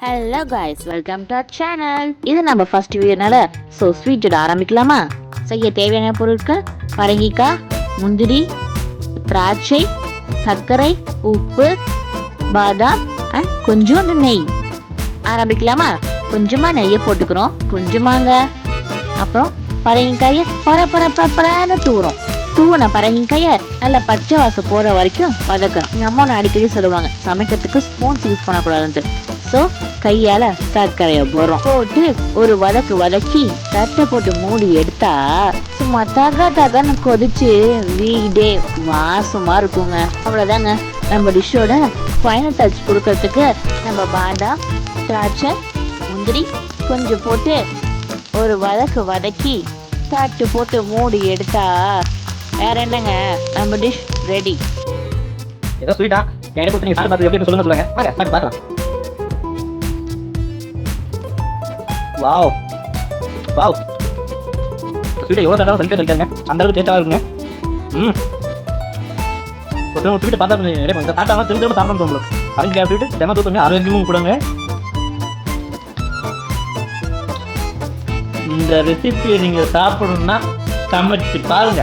Hello guys, welcome to our channel. இது நம்ம first வீடியோனால sweet ஆரம்பிக்கலாமா? செய்ய தேவையான பொருட்கள்: பரங்கிக்காய், முந்திரி, திராட்சை, சர்க்கரை, உப்பு, பாதாம் அண்ட் கொஞ்சோண்டு நெய். ஆரம்பிக்கலாமா? கொஞ்சமா நெய்யை போட்டுக்கிறோம், கொஞ்சமாங்க. அப்புறம் பரங்கிக்காயை பரப்பரப்பரன்னு தூவன பரங்கிக்காயை நல்லா பச்சை வாசம் போற வரைக்கும் வதக்கணும். எங்க அம்மா அடிக்கடி சொல்லுவாங்க, சமைக்கிறதுக்கு ஸ்பூன்ஸ் யூஸ் பண்ணக்கூடாதுன்ட்டு. ஸோ கையால சர்க்கரையை போட்டு ஒரு வதக்கி தட்டை போட்டு மூடி எடுத்தா சும்மா தகன்னு கொதிச்சு வீடே வாசமா இருக்குங்க. அவ்வளவுதாங்க. நம்ம டிஷ்ஷோட ஃபைனல் டச் கொடுக்கறதுக்கு நம்ம பாதாம், திராட்சை, முந்திரி கொஞ்சம் போட்டு ஒரு வதக்கி தட்டு போட்டு மூடி எடுத்தா வேற என்னங்க, நம்ம டிஷ் ரெடி. ஏதோ ஸ்வீட்டா எனக்கு நீங்க சாப்பிட்டு எப்படி சொல்லுங்க பார்க்கலாம். வாவ் வாவ், ஸ்வீட்டை எவ்வளோ தடவை செஞ்சு இருக்காங்க, அந்த அளவுக்கு டேஸ்ட்டாக இருக்குங்க. ஒரு ஸ்வீட்டை பார்த்தா சாப்பிட்டாங்க திரும்ப சாப்பிடணும் உங்களுக்கு. அவங்க ஸ்வீட்டு தெம தூக்குங்க, ஆரோக்கியமும் கொடுங்க. இந்த ரெசிபியை நீங்கள் சாப்பிடணும்னா சமைச்சு பாருங்க.